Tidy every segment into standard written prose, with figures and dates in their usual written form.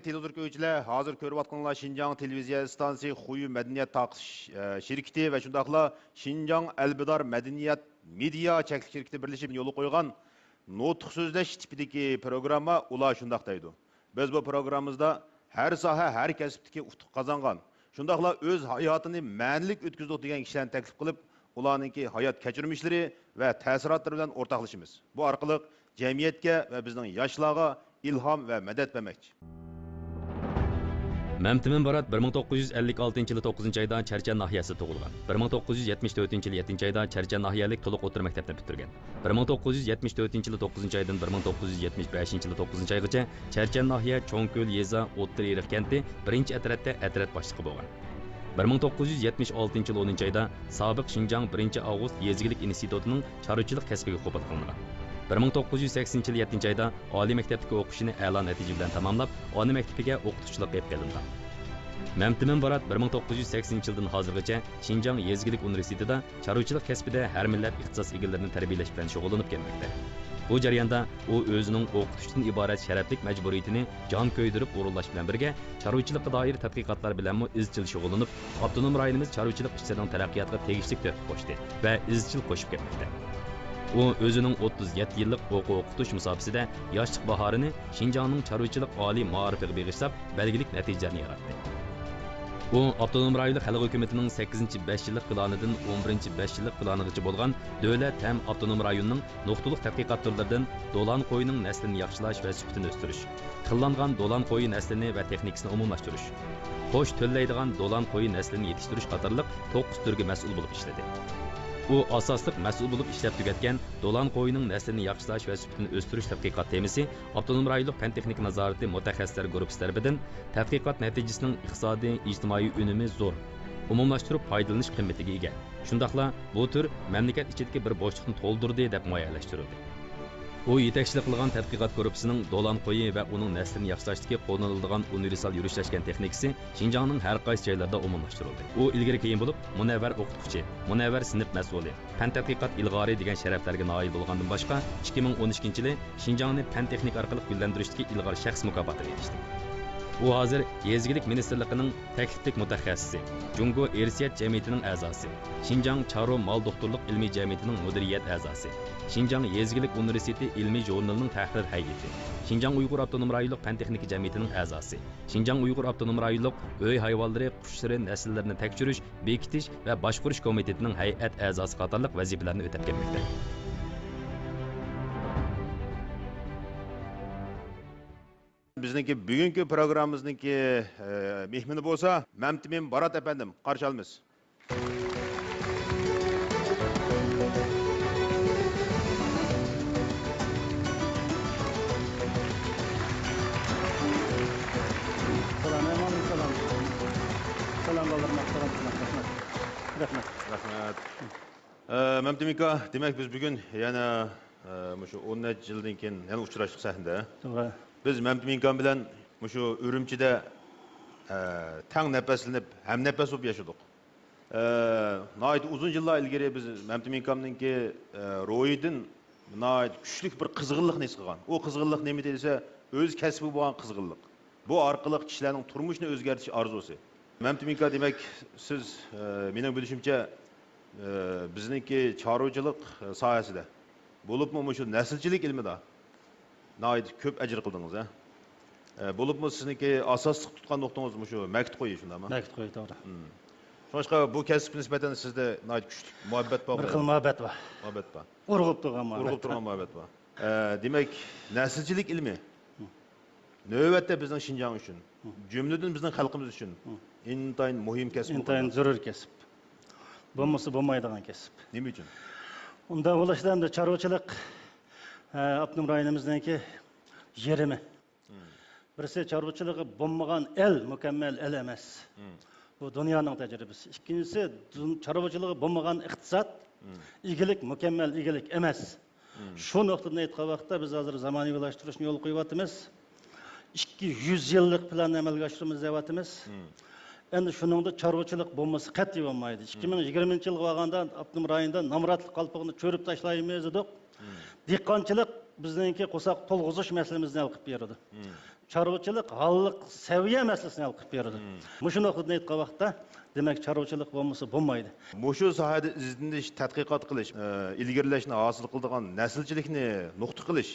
Televizyon hazır görüp Şinjan televiziya stansiya Xuyu Medeniyet Taqış şirketi ve şundaqla Şinjan Elbidar Medeniyet Media çeklik şirketi birleşip yolu koygan Nutq Sözleş tipideki programma ular şundaq deydi. Biz bu programımızda her saha, her kasıptaki utuq kazangan. Şundaqla öz hayatını ma'nilik ötküzdük degan kişilerni taklif qilib, ularninki hayat kechirmishlari ve ta'siratlari bilan o'rtoqlashamiz. Bu orqali jamiyatga va bizning yoshlarga ilhom va madad bermoqchi. Məmtimin Barat 1956 yılı 9 ayda Çərçən nahiyasida tug'ilgan. 1974 yılı 7 ayda Çərçən nahiyalik to'liq o'rta maktabni bitirgan. 1974 yılı 9 aydan 1975 yılı 9 aygacha Çərçən nahiya Cho'ngko'l yeza O'ttir Eriq kenti 1-atratda atrat boshlig'i bo'lgan. 1976 yılı 10 ayda sobiq Şinjan 1-Avgust yezigilik institutining chorvachilik kasbiga qabul qilingan. 1980 yılı 7 ayda oliy maktabdagi o'qishini a'lo natija bilan tamomlab, oliy maktabiga o'qituvchilik qilib kelingan. Məmtimin Barat 1980 yıldan hozirgacha Şinjan yezigilik universitetida chorvachilik kasbida har millat ixtisos egalarini tarbiyalash bilan shug'ullanib kelmoqda. Bu jarayonda u o'zining o'qitishdan iborat sharaflik majburiyatini jon ko'ydirib o'rinlash bilan birga chorvachilikqa doir tadqiqotlar bilan izchil shug'ullanib, avtonom rayonimiz chorvachilik ishlarining taraqqiyotiga tegishli to'hfa qo'shdi va izchil qo'shib kelmoqda. U o'zining 37 yillik o'quv-o'qitish musofasida yoshlik bahorini Şinjanning chorvachilik oliy ma'rifiga bag'ishlab, belgilik natijalarni yaratdi. U avtonom rayonlik xalq hukumatining 8-5 yillik planidan 11-5 yillik planigacha bo'lgan davlat ham avtonom rayonning nuqtaliq tadqiqot turlaridan do'lan qo'yining naslini yaxshilash va sifatini o'stirish, xillangan do'lan qo'yi naslini va texnikasini umumlashtirish, qo'sh to'llaydigan do'lan qo'yi naslini yetishtirish qatorliq 9 turga mas'ul bo'lib ishladi. U asosliq mas'ul bo'lib ishlab tugatgan do'lan qo'yining naslini yaxshilash va sifatini o'stirish tadqiqot temasi avtonom rayonlik fan texnik nazorati mutaxassislar guruhi tarafidan tadqiqot natijasining iqtisodiy, ijtimoiy unumi zo'r, umumlashtirib foydalanish qiymatiga ega. Shundaqla bu tur mamlakat ichidagi bir bo'shliqni to'ldirdi deb muayyanlashtirildi. U yetakchilik qilgan tadqiqot guruhining do'lan qo'yi va uning naslini yaxshilashdagi qo'llaniladigan universal yurishlashgan texnikasi Şinjanning har qaysi joylarida umumlashtirildi. U ilgari keyin bo'lib munavvar o'qituvchi, munavvar sinf mas'uli, fan tadqiqot ilg'ori degan sharaflarga noil bo'lgandan boshqa 2012-yili Şinjanni fan texnik orqali gullantirishdagi ilg'or shaxs mukofotini erishdi. U hozir yezigilik ministerligining takliflik mutaxassisi, Jungo Ersiyat jamiyatining a'zosi, Şinjan Charo Mal doktorlik ilmiy jamiyatining mudiriyat a'zosi, Şinjan yezigilik universiteti ilmiy jurnalining tahrir hay'ati, Şinjan Uyg'ur avtonom rayonlik fan texnika jamiyatining a'zosi, Şinjan Uyg'ur avtonom rayonlik uy hayvonlari, qushlari naslallarini tekshirish, bekitish va boshqarish komitetining hay'at a'zosi qatorliq vazifalarni o'tab kelmoqda. Bizniki bugungi programmamizniki mehmoni bo'lsa, Məmtimin Barat efendim, qarshi olamiz. Rahmat. Məmtimin aka, demak biz bugun yana shu 10 yildan keyin yana uchrashdik sahnada. To'g'ri. Biz Məmtimin aka bilan shu Ürümchida tang nafaslanib, ham nafas bo'lib yashadik. Nəhayət uzun yıllar ilgari biz Məmtimin akamninki ro'yidan nəhayət kuchli bir qizg'inlikni his qilgan. O qizg'inlik nima desa, o'z kasbi bo'lgan qizg'inlik. Bu orqali kishilarning turmushini o'zgartirish orzusi. Məmtimin aka, demak, siz mening bilishimcha bizniki chorvachilik sohasida bo'libmi shu naslchilik ilmida nəhayət ko'p ajr qildingiz, ha? Bo'libmi sizniki asosliq tutgan nuqtangiz shu makt qo'yi, shundaymi? Makt qo'yi, to'g'ri. Boshqa bu kasbga nisbatan sizda nəhayət kuchli muhabbat bor. Bir xil muhabbat bor. Muhabbat bor. Urg'ib turgan muhabbat. Urg'ib turgan muhabbat bor. Demak, naslchilik ilmi navbatda bizning Şinjan uchun, jumladan bizning xalqimiz uchun intayin muhim kasb. Intayin zarur kasb. Bo'lmasa bo'lmaydigan kasb. Nima uchun? Unda bo'lishdan chorvachilik avtonom rayonimizniki yerimi. Birisi chorvachiligi bo'lmagan el mukammal el emas. Bu dunyoning tajribasi. Ikkinchisi chorvachiligi bo'lmagan iqtisod, egilik mukammal egilik emas. Shu nuqtadan aytgan vaqtda biz hozir zamonaviylashtirishni yo'l qo'yyapmiz. 200 yillik planni amalga oshiramiz deyapmiz. Endi shuningda chorvachilik bo'lmasa qat'iy bo'lmaydi. 2020-yilga bo'lganda avtonom rayonda namratlik qalpog'ini cho'rib tashlaymiz dedik. Dehqonchilik bizningki qo'saq to'lg'izish masalamizni hal qilib berdi. chorvachilik g'alliq saviya masalasini hal qilib berdi. Mushuni o'qitni aytgan vaqtda, demak, chorvachilik bo'lmasa bo'lmaydi. Mushu sohada izlanish, tadqiqot qilish, ilgarilashni hosil qiladigan naslchilikni nuqta qilish.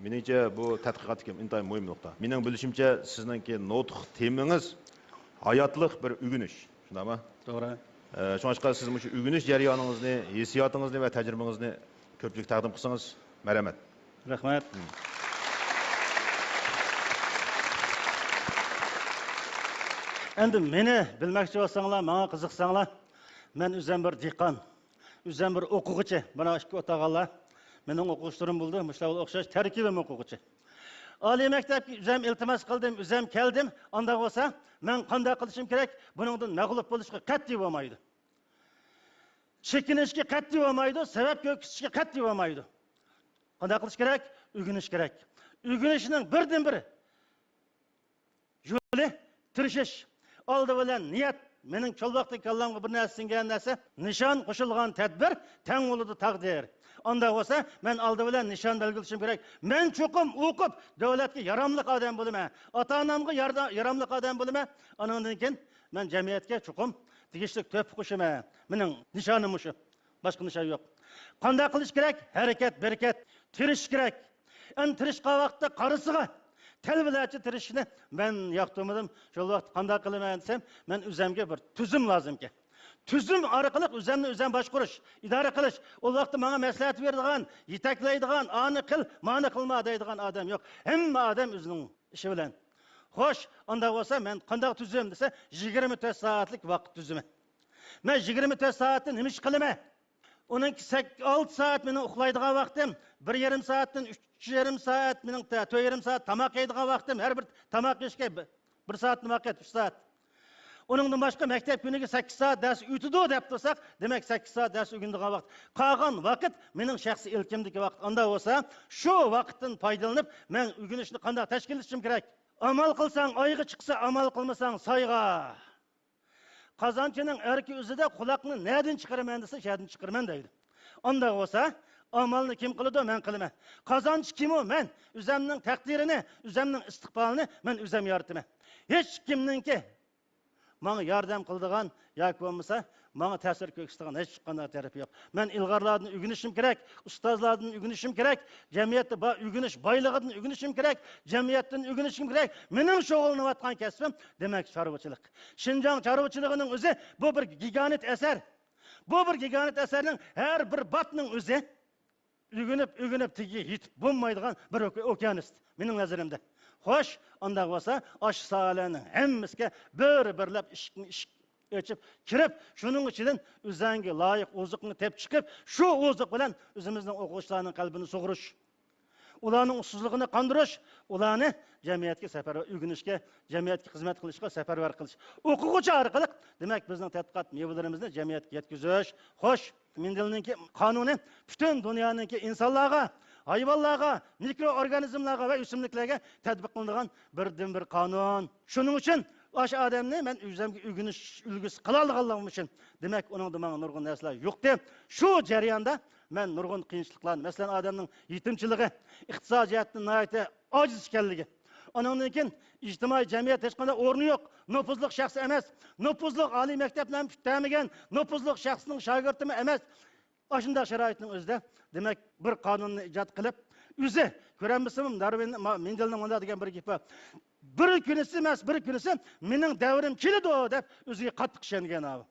Meningcha bu tadqiqotga intayin muhim nuqta. Mening bilishimcha, sizningki nutq temingiz hayotlik bir o'g'inish. Shundaymi? To'g'ri. Shunga siz shu o'g'inish jarayoningizni, hissiyotingizni va tajribangizni ko'pchilik taqdim qilsangiz, marhamat. Rahmat. Endi meni bilmoqchi bo'lsanglar, menga qiziqsanglar, men o'zim bir dehqon, o'zim bir o'quvchi, mana ikki o'tag'anlar mening o'quvchilarim bo'ldi, mushlar o'xshash tarkibim o'quvchi. Oliy maktabga o'zim iltimos qildim, o'zim keldim, unda bo'lsa, men qanday qilishim kerak? Buningdan mag'lub bo'lishga qat'iy bo'lmaydi. Chekinishga qat'iy bo'lmaydi, sabab ko'rsatishga qat'iy bo'lmaydi. Qanday qilish kerak? O'rganish kerak. O'rganishning birdan-bir yo'li tirishish. Oldi bilan niyat, mening cho'lvaqda kallamga bir narsa singan narsa, nishon qo'shilgan tadbir, tang bo'ladi taqdir. Onda bo'lsa, men oldi bilan nishon belgilashim kerak. Men cho'qim o'qib, davlatga yaramli odam bo'laman. Ota-onamga yaramli odam bo'laman. Anandan keyin men jamiyatga cho'qim tegishli to'p qo'shaman. Mening nishonim shu. Boshqa nishon yo'q. Qanday qilish kerak? Harakat, barakat, tirish kerak. Tirishqa vaqtda qarisiga telbilachi tirishni men yoqtirmadim. Shu vaqt qanday qilaman desam, men o'zimga bir tuzum lozimki. Tuzum orqali o'zimni o'zim boshqarish, idora qilish. O vaqtda menga maslahat beradigan, yetaklaydigan, ani qil, mani qilma deydigan odam yo'q. Hamma odam o'zining ishi bilan. Xo'sh, unda bo'lsa men qanday tuzum desa, 24 soatlik vaqt tuzumi. Men 24 soatni nima ish qilaman? Onun 6 saat mening uxlaydigan vaqtim, 1,5 soatdan 3,5 soat mening 4,5 soat tamoq yeydigan vaqtim, har bir tamoq yeyishga 1 soat nima qiladi? 3 soat. Onundan başqa maktab kuniga 8 soat dars o'tidi deb tursak, demak 8 soat dars o'rganadigan vaqt. Qolgan vaqt mening shaxsiy ilkimdagi vaqt. Unda bo'lsa, shu vaqtdan foydalanib, men o'rganishni qanday tashkil etishim kerak? Amal qilsang oyga chiqsa, amal qilmasang soyga. Qozonchining erki o'zida quloqni nerdan chiqaraman desa, sherdan chiqaraman deydi. Unda bo'lsa, amalni kim qiladi? Men qilaman. Qozonchi kim u? Men o'zimning taqdirini, o'zimning istiqbolini men o'zim yarataman. Hech kimninki menga yordam qiladigan yoki bo'lmasa, menga ta'sir ko'rsatadigan hech qanday taraf yo'q. Men ilg'orlardan o'rganishim kerak, ustozlardan o'rganishim kerak, jamiyatda o'rganish boyligidan o'rganishim kerak, jamiyatdan o'rganishim kerak. Mening shug'ullanayotgan kasbim demak chorvachilik. Shinjong chorvachiligining o'zi bu bir gigant asar. Bu bir gigant asarning har bir batning o'zi o'rganib tigi yetib bo'lmaydigan bir okeanist mening nazarimda. Xo'sh, unda bo'lsa, osh sohalarning hammasiga bir-birlab ishni ochib kirib, shuning ichidan o'zingga loyiq oziqni tep chiqib, shu oziq bilan o'zimizning o'quvchilarning qalbini sug'urish, ularning ussizligini qondirish, ularni jamiyatga safarbar o'rganishga, jamiyatga xizmat qilishga safarbar qilish. O'quvchi orqali demak bizning tadqiqot mevalarimizni jamiyatga yetkazish. Xo'sh, Mendelninki qonuni butun dunyoning insonlarga, hayvonlarga, mikroorganizmlarga va o'simliklarga tatbiq qilinadigan birdan-bir qonun. Shuning uchun o'sha odamni men o'zimga o'rganish ulgusi qila olganligim uchun demak uning menga nurg'un narsalar yo'q deb shu jarayonda men nurg'un qiyinchiliklarni, masalan odamning yetimchiligi, iqtisodiyotning nihoyatda ojiz ekanligi, ondan keyin ijtimoiy jamiyat hech qanday o'rni yo'q, nopuzliq shaxs emas, nopuzliq oliy maktabdan bitmagan, nopuzliq shaxsning shogirdimi emas. Ashunday sharoitning o'zida demak bir qonunni ijod qilib, o'zi ko'ramizmi Darwin Mendelning onda degan bir gapi. Bir kunisi emas, bir kunisi mening davrim keladi deb o'ziga qattiq ishongan abi.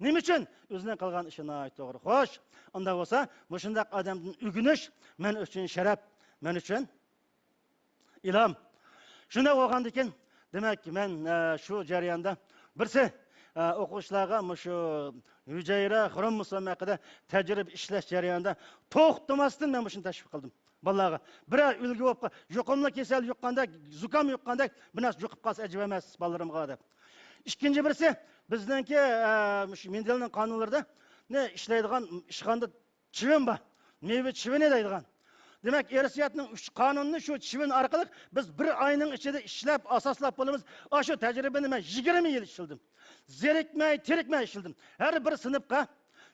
Nima uchun? O'zining qilgan ishini to'g'ri. Xo'sh, unda bo'lsa, shunday odamdan o'rganish men uchun sharaf, men uchun ilhom. Shunday bo'lgandan keyin demak men shu jarayonda birsi o'quvchilarga shu hujayra xromosoma haqida tajriba ishlash jarayonida to'xtamasdan men shuni tashviq qildim. Bolalarga birar ulgi bo'lib, yuqumli kasal yuqqanda, zukam yuqqanda bir narsa yuqib qolsa ajib emas bolalarimga deb. Ikkinchi birisi bizningki Mendelning qonunlarida ne ishlaydigan ishxonada chivin bor. Meva chivini deydigan. Demak, irsiyatning 3 qonunini shu chivin orqali biz bir oyning ichida ishlab, asoslab bo'lamiz. Shu tajribani men 20 yil ishildim. Zerikmay, tirikmay ishildim. Har bir sinfga,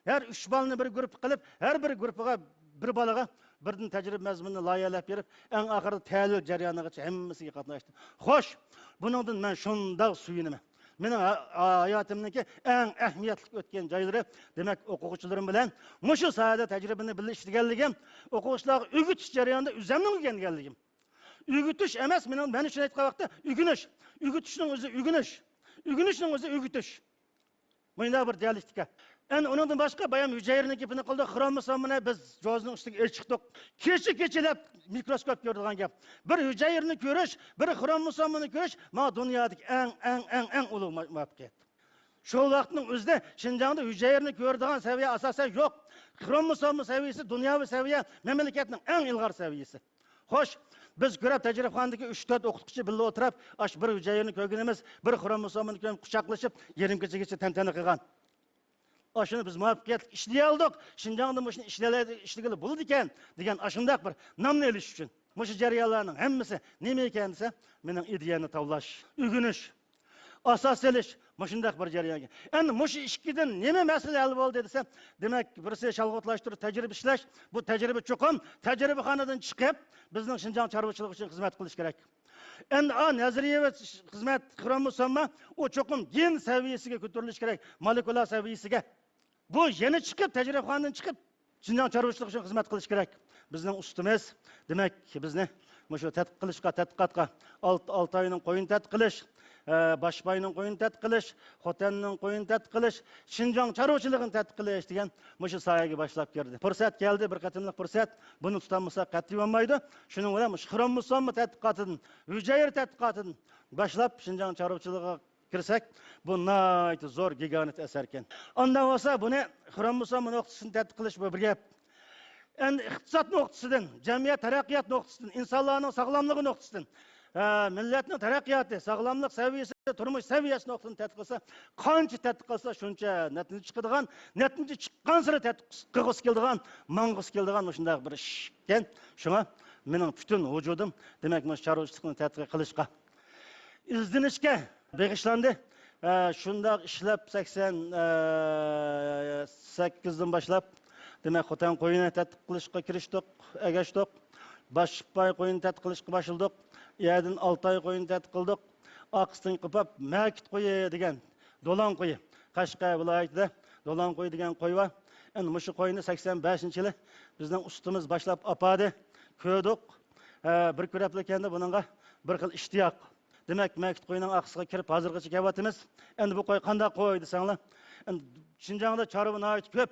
har 3 balani bir guruh qilib, har bir guruhga bir bolaga birden tecrübe mezmununu layihəlep berip, en ahırda təhlil jarayonıgacha hammasiga qatnaşdım. Xoş, buningdan men şundaq suyunaman. Mening hayatımdaki en ehemmiyetli ötken joylari, demek o'quvchilarim bilan mushu sohada tajribani bilishganligim, o'quvchilarga o'rgatish jarayonida o'zimning o'rganganligim. O'rgatish emas, men uchun aytgan vaqtda o'rganish. O'rgatishning o'zi o'rganish. O'rganishning o'zi o'rgatish. Bunda bir dialektika. Ondan başka bayan hücrenin gipini kıldı. Kromosomuna biz gözünün üstüne çıktık. Keçelep mikroskop gördüğün gibi. Bir hücrenin görüş, bir kromosomunu görüş, ma dünyadaki en ulu muvaffakiyet. Şu vaktinin özde Şinjan'da hücrenin gördüğün seviye asasen yok. Kromosomu seviyesi, dünyavi seviye, memleketinin en ilgar seviyesi. Hoş, biz görüp tecrübekhanedeki 3-4 okutkuchi birga oturup, aş bir hücrenin kögünümüz, bir kromosomunu kucaklaşıp, yerim keçe tenteni kılgan. Aşını biz muvaffakiyetli işley aldık. Şinjan'da bu işligili buldu iken, degen aşındak bir namını eliş için. Bu jarayonlarning hammasi nima ekan desa, mening ideyani tavlash, o'rganish, asos elish, shunday bir jarayon. Endi mushu ikkidan nima masala hal bo'ldi desa, demak, birisi shalg'otlashtirib tajriba ishlash, bu tajriba cho'qim, tajribaxonadan chiqib, bizning Şinjan chorvachilik uchun xizmat qilish kerak. Endi nazariyaviy xizmat kromosoma o cho'qim gen saviyasiga ko'tarilish kerak, molekular saviyasiga. Bu yeni çıkıp, tecrübekhaneden çıkıp, Şinjan chorvachilik uchun xizmat qilish kerak. Bizning ustimiz, demek ki bizni mushu tadqiqotga 6 oyning qo'yini tadqiq qilish, boshbayning qo'yini tadqiq qilish, xotanning qo'yini tadqiq qilish, Şinjan chorvachiligini tadqiq qilish degan mushu soyaga boshlab keldi. Fursat keldi, bir qatimliq fursat. Buni tutamasa qat'iy bo'lmaydi. Shuning bilan kromosom tadqiqotidan, hücre tadqiqotidan boshlab Şinjan chorvachiligiga kirsak, bu nayt zor gigant eser ekan. Ondan olsa buni kromosom nuqtasini tadqiq qilish bu bir gap. Endi iqtisod nuqtasidan, jamiyat taraqqiyot nuqtasidan, insonlarning sog'lomligi nuqtasidan, millatning taraqqiyoti, sog'lomlik saviyasi, turmush saviyasi nuqtasini tadqiq qilsa, qancha tadqiq qilsa shuncha natija chiqadigan, natija chiqqan sari tadqiq qilg'isi keladigan, mang'isi keladigan shunday bir ish ekan. Shunga mening butun vujudim, demak, mana chorvachilikni tadqiq qilishga, izlanishga bag'ishlandi. Shunday ishlab 88dan boshlab demek xotan qo'yini tadqiq qilishga kirishdik, agashdik. Boshpay qo'yini tadqiq qilishga boshladik. Yerdan 6 oy qo'yini tadqiq qildik. Oqiston qilib Makit qo'yi degan Do'lon qo'yi. Qashqar viloyatida Do'lon qo'yi degan qo'y bor. Endi mushu qo'yini 85-yili bizning ustimiz boshlab apadi, ko'rdik. Bir ko'raplar ekanda buningga bir xil ishtiyoq. Demek Makit qo'yining oqisiga kirib hozirgacha kelyapmiz. Endi bu qo'y qanday qo'y desanglar, endi Şinjan'da chorva nihoyat ko'p.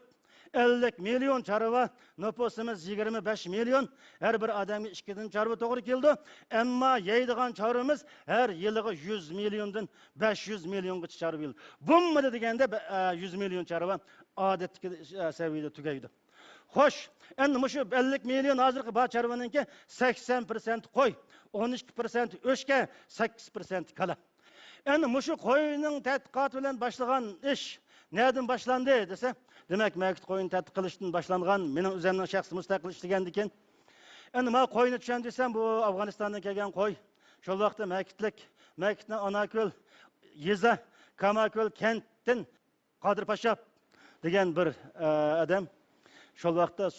50 milyon çarva, nüfusumuz 25 milyon. Her bir adamı 2'den çarva doğru geldi. Ama yeydiğen çarvamız her yılığı 100 milyondan 500 milyon geçi çarva geldi. Bunları degende 100 milyon çarva adetki seviyede tükeydi. Hoş, endi mushu 50 milyon hazırki bağ çarvanınki 80% koy, 12% öşke, 8% kala. Endi mushu qo'yning tadqiqoti bilan boshlangan ish nereden başlandı dese, demek Makit qo'yini tadqiq qilishdan boshlangan, mening o'zimning shaxsiy mustaqil ishlagan ekan. Endi men qo'yini tushun desam, bu Afg'onistondan kelgan qo'y. Şol vaqtda Makitning Onako'l, Yeza, Kamako'l kentdan Qodir Pasha degan bir odam şol vaqtda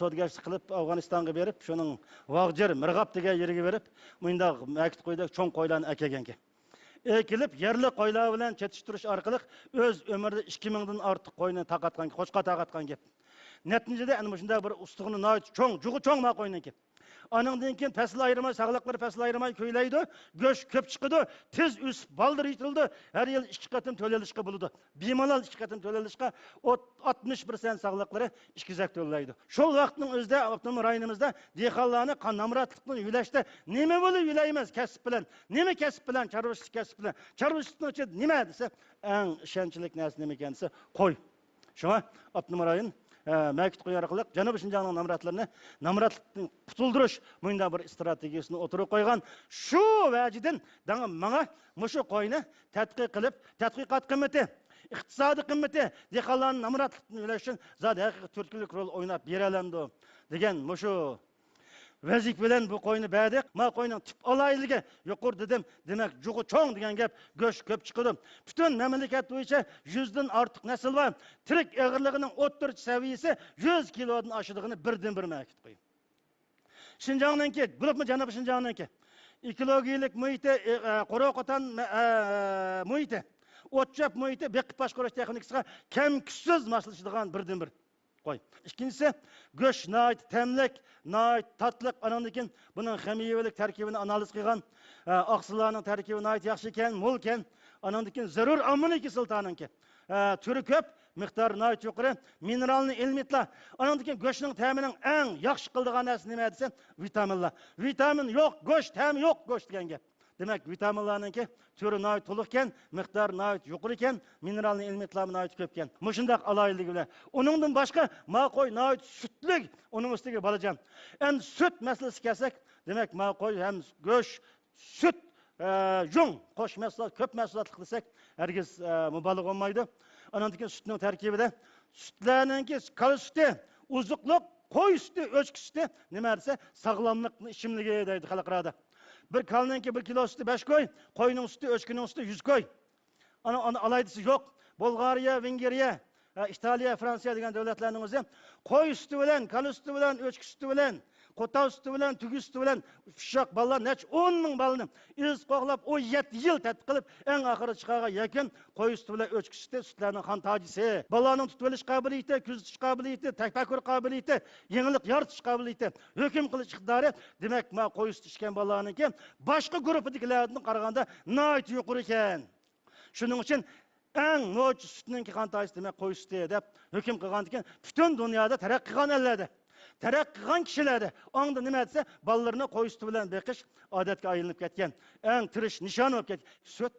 sodgarchilik qilib Afg'onistonga berib, shuning Vog'jir, Mirg'ab degan yerga berib, bundaq Makit qo'yda cho'ng qo'ylarni akagan ekan. Ekilip yerli qo'ylar bilan chetiştirish orqali o'z ömrida 2000 dan ortiq qo'yni taqatgan, qo'chqa taqatgan gap. Neticede ana shunday bir ustuqni noyt cho'ng, juğu cho'ng ma qo'yniki. Anından keyin fasl ayırmay, sağlıkları fasl ayırmay köyleydi. Göç köp çıkıdı, tez üst baldır yitildi. Her yıl 2 katım tölelişke buludu. Bimalal 2 katım tölelişke 60% sağlıkları 2 zek töleydi. Şol vaxtının özde Abdülhamid rayonimizda dehqonlarni namratlıkla yüleşti. Nime bunu yüleyemez kesip bilen? Nime kesip bilen? Çarvışlık kesip bilen. Çarvışlıkla için nime dese en şençilik nersi nime kendisi koy. Şuna Abdülhamid rayon Makit qo'yi orqali Janubiy Şinjanning namratlikdan qutuldirish bunda bir strategiyasini o'tirib qo'ygan. Shu vajidan menga mushu qo'yni tadqiq qilib, tadqiqot qimmati, iqtisodiy qimmati, dehqonlarning namratlikdan ulash uchun zot haqiqiy turtkilik rol o'ynab beralamdi degan mushu vazik bilan bu qo'yni berdik. Ma qo'yning tip olayligi yuqur dedim. Demak, juğu cho'ng degan gap go'sh ko'p chiqdi. Butun mamlakat bo'yicha 100 dan ortiq nasl bor. Tirik og'irligining o'ttirchi saviyasi 100 kilodan oshadiganini birdan bir Makit qo'y. Şinjan'ınki, grupmu Janub Şinjan'ınki. Ekologiyilik muhiti, qora qotan muhiti, o'tchap muhiti beqib boshqarish texnikasiga kam kuchsiz moslashadigan birdan bir. Qo'y. İkincisi, go'sht nayt, temlik, nayt, tatliq, anandan keyin buning ximiyavilik tarkibini analiz qilgan, oqsillarning tarkibi nayt yaxshi ekan, mo'l ekan, anandan keyin zarur amino kislotaninki. Türü ko'p, miqdori nayt yuqori, mineralni elmentlar. Anandan keyin go'shtning ta'mining eng yaxshi qildigan narsa nima desa, vitaminlar. Vitamin yo'q, go'sht ta'mi yo'q, go'sht degan gap. Demek vitaminlarninki türü nayt to'liq ekan, miqdori nayt yuqori ekan, mineralni elementlar nayt ko'p ekan. Mushundaq aloyligi bilan. Uningdan boshqa ma'qo'y nayt sutlik, uning ustiga bolajon. Endi sut masalasi kelsak, demak ma'qo'y ham go'sht, sut, jung, qo'sh mahsulot, ko'p mahsulotli qilsak, hargiz mubolag'a bo'lmaydi. Anandan keyin sutning tarkibida sutlarninki kalsiy, uzuqliq, qo'y suti, o'chki suti nima desa, sog'lomlikni ichimligi deydi xalqlarda. Bir kalninki 1 kilo sütü 5 koy, koyunun sütü, öçkünün sütü 100 koy. Ana alaydısı yok. Bulgariya, Vengriya, İtalya, Fransiya degan devletlerinin o'zi koy sütü bilen, kalı sütü bilen, öçkü sütü bilen, qo'tav sütü bilen, tügü sütü bilen, pishaq balalar neç 10 ming balını iz qo'g'lab, o 7 yil tadqiq qilib, eng oxiri chiqaga yakın koy sütü bilen, öçkü sütü, sütlerinin xan tajisi. Balaning tutib olish qobiliyati, kuzatish qobiliyati, tafakkur qobiliyati, yengillik yaratish qobiliyati, hukm qilish iqtidori, demak, ma koy sütü ichgan balalarniki boshqa guruhdagilardan qaraganda nihoyat yuqori ekan. Shuning uchun eng mo'j sütninki xan tajisi demak qo'y sütü deb hukm qilgan ekan, butun dunyoda taraqqiy qilgan ellarda. Taraqqiy qilgan kishilarda onda nima desa, bolalarni qo'y suti bilan beqish odatga aylanib ketgan. Eng tirish nishon bo'lib ketgan. Sut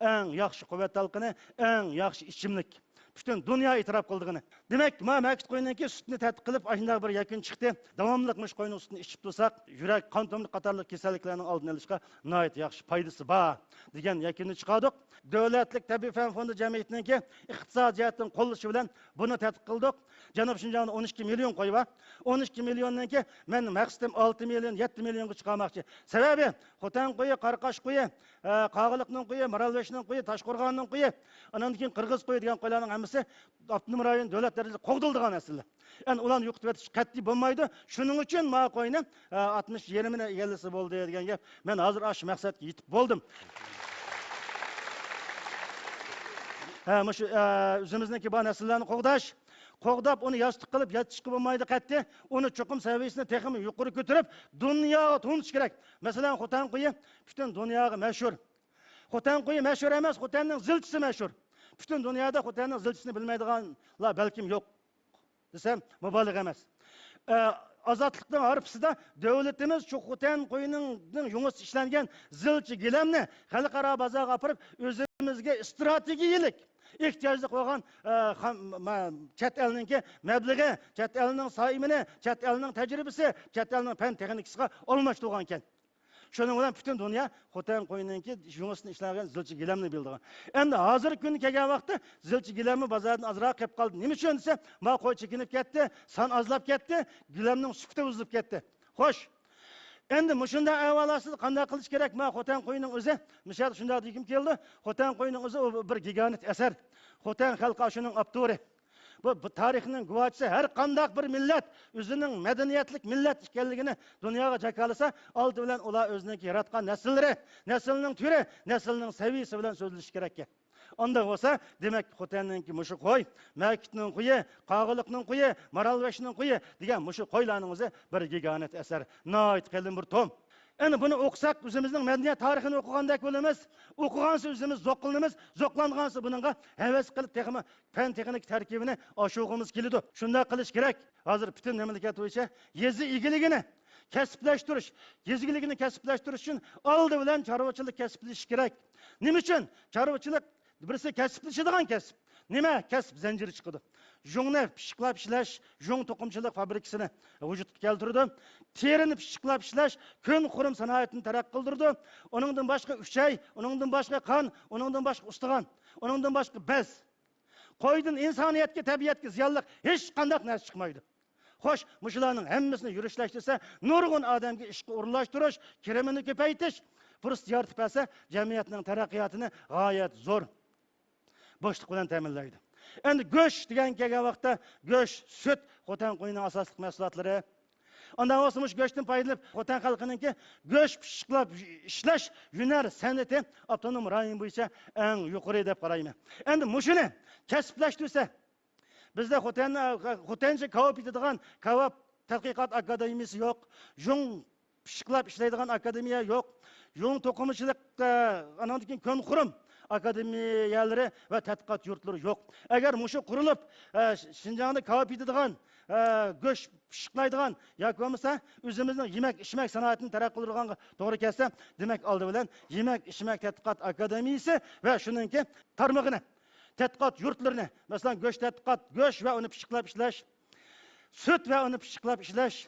eng yaxshi quvvat talqini, eng yaxshi ichimlik. Butun dunyo e'tirof qildigini. Demak, men maqsad qo'yindanki sutni tadqiq qilib, ashunday bir yakun chiqdi. Davomli mush qo'yning sutini ichib tursak, yurak, qon tomir qatorliq kasalliklarning oldini olishga nihoyat yaxshi foydasi bor degan yakunni chiqardik. Davlatlik tabiiy fan fondi jamiyatininki iqtisodiy jihatdan qo'llashi bilan buni tadqiq qildik. Janub Şinjan'da 12 milyon qo'y bor. 12 milyonnanki men maqsadim 6 million, 7 millionga chiqarmoqchi. Sababi Xotan qo'yi, Qarqash qo'yi, Qog'iliqning qo'yi, Maralveshning qo'yi, Toshqo'rg'onning qo'yi, andan keyin Qirg'iz qo'yi degan qo'ylarning hammasi Abdunum rayon davlat darajasida qo'g'dildigan narsalar. Yani ulan yo'qitib o'tish qat'iy bo'lmaydi. Shuning uchun ma qo'yni 60 yerimini egallisi bo'ldi degan gap. Men hozir ash maqsadga yetib bo'ldim. Mush o'zimizniki bor narsalarni qo'g'dab uni yostiq qilib yetishga bo'lmaydi qat'iy. Uni cho'qim saviyasini texmi yuqori ko'tarib, dunyoga tuntish kerak. Masalan, Xotan qo'yi butun dunyoga mashhur. Xotan qo'yi mashhur emas, Xotanning zilchisi mashhur. Butun dunyoda Xotanning zilchisini bilmaydiganlar balkim yo'q desam mubolag'a emas. Azatlıktan harpsida devletimiz şu Xotan qo'yining yunus ishlangan zilchi gilamni xalqaro bozorga olib o'zimizga strategiyalik ehtiyojli qo'ygan chet elninki mablag'i, chet elning soimini, chet elning tajribasi, chet elning fan texnikasiga almashtirgan ekan. Shuning bilan butun dunyo Xotan qo'yininki yunusni ishlagan zilchi gilamni bildigan. Endi hozirgi kun kelgan vaqtda zilchi gilamni bozordan azroq qilib qoldi. Nima uchun desa, ma qo'y chekinib ketdi, son ozlab ketdi, gilamning sufati uzilib ketdi. Xo'sh. Endi mushunda avvalasiz qanday qilish kerak? Ma Xotan qo'yining o'zi, misol shunday degim keldi. Xotan qo'yining o'zi bir gigant asar. Xotan xalqi shuning avtori. Bu tarixning guvohchisi. Har qanday bir millat o'zining madaniyatlik millat ekanligini dunyoga jakalasa, oldi bilan ular o'zining yaratgan nasllari, naslning turi, naslning saviyasi bilan so'zlash kerak. Onda bo'lsa, demak Xotanninki mushu qo'y, Makitning qo'yi, Qog'iliqning qo'yi, Maralveshning qo'yi degan mushu qo'ylarning o'zi bir gigant asar. Nihoyat qalin bir tom. Endi buni o'qisak, o'zimizning madaniyat tarixini o'qigandek bo'lamiz. O'qigansiz o'zimiz zo'qlanamiz, zo'qlangansiz buningga havas qilib texmi fan texnik tarkibini oshug'imiz keladi. Shunday qilish kerak. Hozir butun mamlakat bo'yicha yezi egiligini kasblashtirish, yezigiligini kasblashtirish uchun oldi bilan chorvachilik kasblashish kerak. Nima uchun? Chorvachilik birisi kasblashadigan kasb. Nima? Kasb zanjiri chiqadi. Jungni pishiqlab ishlash, jung to'qimchilik fabrikasini vujudga keltirdi. Terini pishiqlab ishlash kun qurum sanoatini taraqqiy qildirdi. Uningdan boshqa uchay, uningdan boshqa qon, uningdan boshqa ustag'on, uningdan boshqa bez. Qo'ydan insoniyatga, tabiatga ziyonli hech qanday narsa chiqmaydi. Xo'sh, mushularning hammasini yurishlashtirsa, nurg'un odamga ishga o'rinlashtirish, kirimini ko'paytirish, fursat yaratib bersa, jamiyatning taraqqiyotini g'oyat zo'r boshliq bilan ta'minlaydi. Endi go'sht degan kelgan vaqtda go'sht, sut Xotan qo'yining asosiy mahsulotlari. Ondan olsun şu göçten paylanıp Xotan halkınınki göç pişiqlap işlash hunar san'ati avtonom rayon bo'yicha eng yuqori deb qarayman. Endi mushuni kasblashtirsa bizda Xotancha kavop etadigan kavop tadqiqot akademiyasi yo'q. Yung pişiqlap ishlaydigan akademiya yo'q. Yung to'qimachilik andan keyin konqurum akademiyalari va tadqiqot yurtlari yo'q. Agar mushu qurilib Şinjan'da kavop etadigan go'sh pishqlaydigan yoki bo'lmasa o'zimizning yemak ichmak sanoatini taraqqiy qildirganga to'g'ri kelsa, demak oldi bilan yemak ichmak tadqiqot akademiyasi va shuningki tarmog'ini tadqiqot yurtlarini, masalan go'sh tadqiqot, go'sh va uni pishqlab ishlash, sut va uni pishqlab ishlash,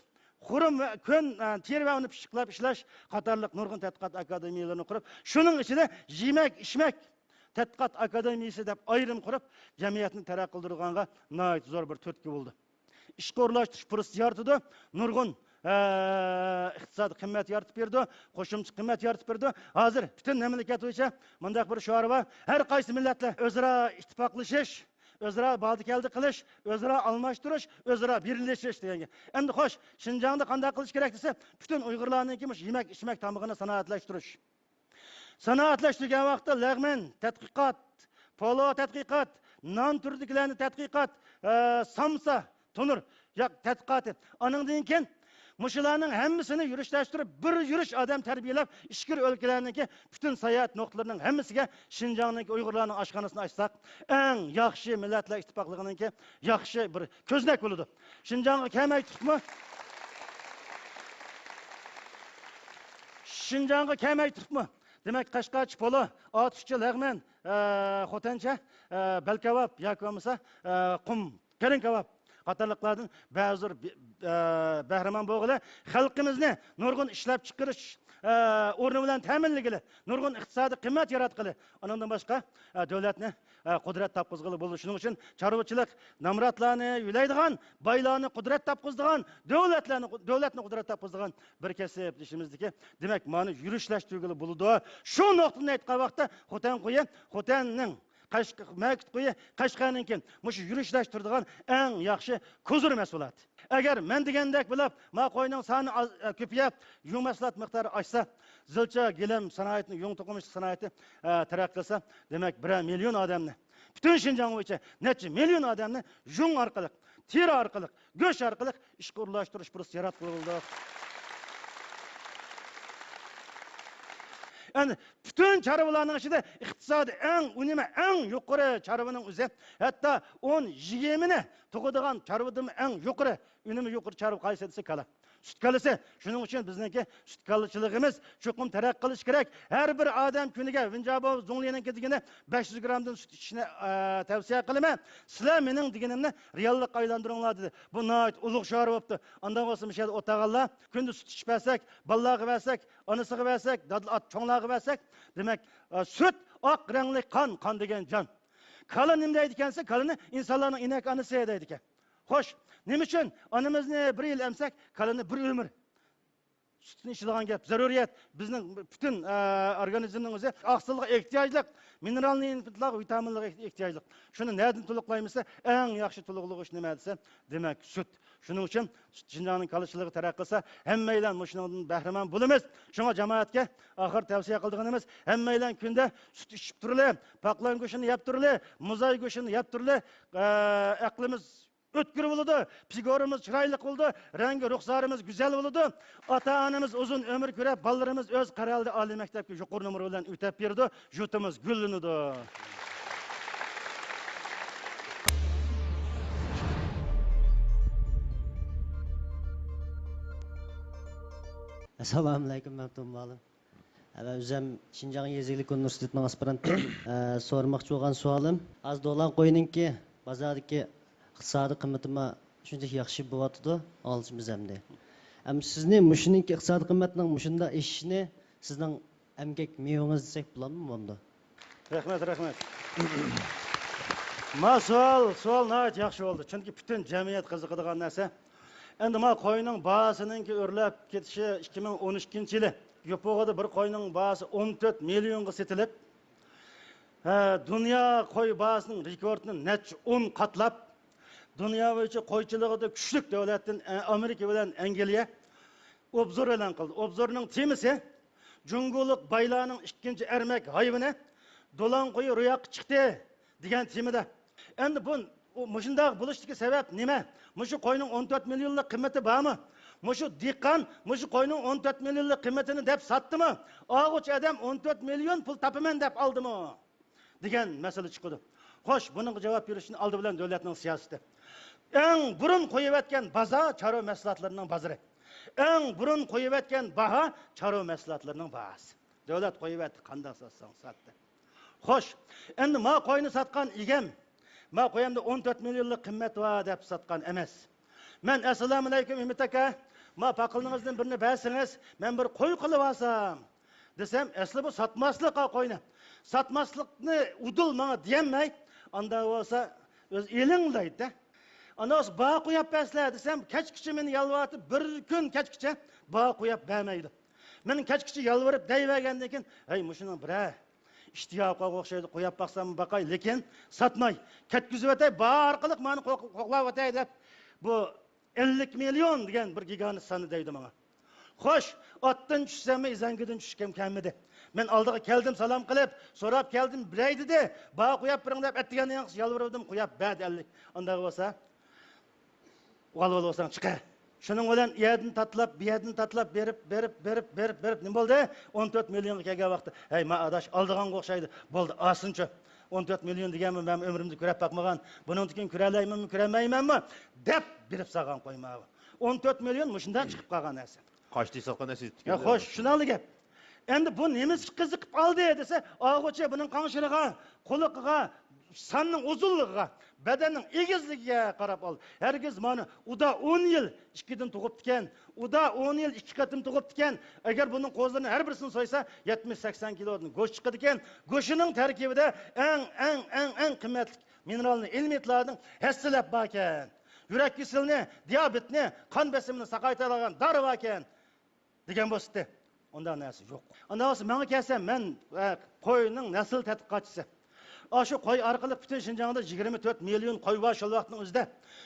xurum va kun teri va uni pishqlab ishlash qatorliq nurg'un tadqiqot akademiyalarini qurib, shuning ichida yemak ichmak tadqiqot akademiyasi deb ayrim qurib, jamiyatni taraqqiy qildirganga nihoyat zo'r bir turtki bo'ldi. İşga o'rlashtirish fursati yaratdi, nurg'un iqtisodiy qimmat yaratib berdi, qo'shimcha qimmat yaratib berdi. Hozir butun mamlakat bo'yicha mundaq bir shior bor. Har qaysi millatlar o'zaro ittifoqlashish, o'zaro baldikaldi qilish, o'zaro almashtirish, o'zaro birlashish deganga. Endi xo'sh, Şinjan'da qanday qilish kerak desa, butun Uyg'urlarningki yemak ichmak tamog'ini sanoatlashtirish. Sanoatlashtirgan vaqtda lag'man tadqiqot, polo tadqiqot, non turdiklarini tadqiqot, samsa Tonur, ya tədqiqatı. Anından keyin muşularning hammasini yurishlashtirib, bir yurish odam tarbiyalab, ishkir o'lkalarniki bütün sayohat nuqtalarining hammasiga Şinjan'dagi Uyg'urlarning oshxonasini ochsak, eng yaxshi millatlar ittifoqligininki yaxshi bir ko'znak bo'ladi. Şinjan'ga kelmay turibmi? Şinjan'ga kelmay turibmi? Demak, Qashqarchi polo, Otishchi lag'man, Xotancha balkavob yoki bo'lmasa qum, karin kavob qatorliqlardan ba'zi bahramon bo'lg'ili xalqimizni nurg'un ishlab chiqarish o'rni bilan ta'minligili, nurg'un iqtisodiy qimmat yaratqili, undan boshqa davlatni qudrat topqizg'ili bo'ldi. Shuning uchun chorvachilik namratlarni yulaydigan, boylarni qudrat topqizdigan, davlatni qudrat topqizdigan bir kasb deyishimizdiki, demak, mana yurishlashtirg'ili bo'ldi. Shu nuqtani aytgan vaqtda Xotan qo'yi, Xotanning Maqit qo'yi Qashqarninki mushu yurishlashtiradigan eng yaxshi ko'zir mas'uliyat. Agar men degandek bo'lib, ma qo'yning soni ko'payib, yung mahsulot miqdori oshsa, zilcha gilam sanoatini, yung to'qimachilik sanoati taraqqiy qilsa, demak 1 million odamni, butun Şinjan bo'yicha necha million odamni yung orqali, teri orqali, go'sht orqali ishga o'rlashtirish fursati yaratildi. Yani bütün çarvalarning ichida iqtisodi unumi eng yuqori çarvanın o'zi, hatto 10-20ni tug'adigan çarvadan eng yuqori unumi yuqori çarva qaysi desa kala. Süt kalisi. Shuning uchun bizniki süt kalchiligimiz cho'qim taraqqiy qilish kerak. Har bir odam kuniga Vinjabo Zunglining degani 500 gramdan süt ichishni tavsiya qilaman. Sizlar mening deganimni reallikqa aylantiringlar dedi. Bu nihoyat ulug' shior bo'libdi. Undan bo'lsa mishal o'tag'anlar kunda süt ichpasak, bolalarga bersak, onasiga bersak, dadlat cho'nglarga bersak, demak süt oq rangli qon degan jon. Kala nima deydi ekansa, kalani insonlarning inak onasi deydi ekan. Xo'sh, nima uchun onamizni 1 yil emsak, kalani 1 umr sütni ichadigan gap, zaruriyat. Bizning butun organizmning o'zi oqsilga ehtiyojli, mineralni inputlar, vitaminlarga ehtiyojli. Shuni nerdan to'liqlaymiz? Eng yaxshi to'liqlag'ich nima desa, demak süt. Shuning uchun Şinjanning kalchiligi taraqqiy qilsa, hammaylar shundan bahramon bo'lamiz. Shunga jamoatga oxir tavsiya qilganimiz, hammaylar kunda süt ichib turli, paqlan go'shini yeb turli, muzay go'shini yeb turli, aqlimiz o'tkir bo'ldi, psikologimiz chiroyli bo'ldi, rangi ruxsarimiz go'zal bo'ldi. Ota-onamiz uzun umr ko'rib, bolalarimiz o'z qaraldi oliy maktabga yuqori numr bilan o'tab berdi, yurtimiz gullanadi. Assalomu alaykum, Mabtum Malim. O'zim Şinjan Yeziglik Universitetining aspiranti. So'ramoqchi bo'lgan savolim, az dolan qo'yiningki, bozordagi iqtisodiy qimmatimi shunchaki yaxshi bo'lyapti, olishimiz hamda. Sizni mushuninki iqtisodiy qimmatning mushunda eshishini sizning emgak mevangiz desak bo'ladimi bunda? Rahmat. Ma savol nihoyat yaxshi bo'ldi. Chunki butun jamiyat qiziqadigan narsa. Endi ma qo'yning bahosininki o'rlab ketishi 2012-yili Yo'pog'ida bir qo'yning bahosi 14 millionga sotilib, dunyo qo'y bahosining rekordini necha 10 qatlab, dunyo bo'yicha qo'ychiligida kuchli davlatdan Amerika bilan Angliya obzor e'lon qildi. Obzorning temisi Jungulik baylarning ikkinchi ermak hayvoni do'lan qo'yi ro'yoqqa chiqdi degan temida. Endi bu mushundaq bo'lishdagi sabab nima? Mushu qo'yning 14 millionlik qiymati bormi? Mushu dehqon mushu qo'yning 14 millionlik qiymatini deb sotdimi? Og'uch odam 14 million pul topaman deb oldimi? degan masala chiqdi. Xo'sh, bunga javob berishni oldi bilan davlatning siyosati. Eng burun qo'yib o'tgan bozor chorva mahsulotlarining bozori. Eng burun qo'yib o'tgan baho chorva mahsulotlarining bahasi. Davlat qo'yib o'tdi, qanday sotsang sotdi. Xo'sh, endi ma qo'yni sotgan egam, ma qo'yamda 14 millionlik qiymat va deb sotgan emas. Men assalomu alaykum Ümit aka, ma paqilingizdan birini bersangiz, men bir qo'y qilib olsam desam, asli bu sotmaslikqa qo'yni. Sotmaslikni udul menga deyamay, anda bo'lsa o'z elinglaydi. Ana bağ qo'yib beslar desam, kechgacha meni yalvatib bir kun kechgacha bağ qo'yib bermaydi. Men kechgacha yalvarib deyvergandan keyin, "Ey, mushuning bira ishtiyoqqa o'xshaydi, qo'yib baqsam baqay, lekin sotmay, ketkizib o'tay, bağ orqali meni qo'qlab o'tay" deb bu 50 million degan bir gigani sani deydi menga. Xo'sh, otdan tushsam, izangidan tushgim kelmadi. Men oldiga keldim, salom qilib, so'rab keldim, bilay dedi, "Bağ qo'yib biring" deb aytgan yaxshi yalvardim, qo'yib berdi 50. Unday bo'lsa, olsang chiqa. Shuning bilan yerdan tatlab, bu yerdan tatlab berib nima bo'ldi? 14 millionga kelgan vaqtda, "Hey, ma adash, oldiganga o'xshaydi. Bo'ldi, olsinchi. 14 million deganman, men umrimda ko'rib boqmagan. Bundan keyin ko'ralaymanmi, ko'ramaymanmi?" deb berib salgan qo'yma. 14 million mushundan chiqib qolgan narsa. Qochdi sotgan narsa. Ya xo'sh, shunali gap. Endi bu nemiz qiziqib qoldi desa, og'uchi buning qanshiliga, qo'liqiga, sanning uzunligiga, badanning egizligiga qarab ol. Hergiz mana uda 10 yil 2dan tug'ib ekan, uda 10 yil 2 qatim tug'ib ekan. Agar buning qo'zlarini har birisini so'ysa 70-80 kilodan go'sht chiqadi ekan. Go'shining tarkibida eng qimmatli mineralni elementlarning hassilab bor ekan. Yurak kasalini, diabetni, qon bosimini saqaytiradigan dori bor ekan degan bo'lsa, undan narsa yo'q. Undan bo'lsa menga kelsa, men qo'yning nasl tadqiqotchisi. Aşı qo'y orqali butun Şinjan'da 24 million qo'y bor shu vaqtning o'zida.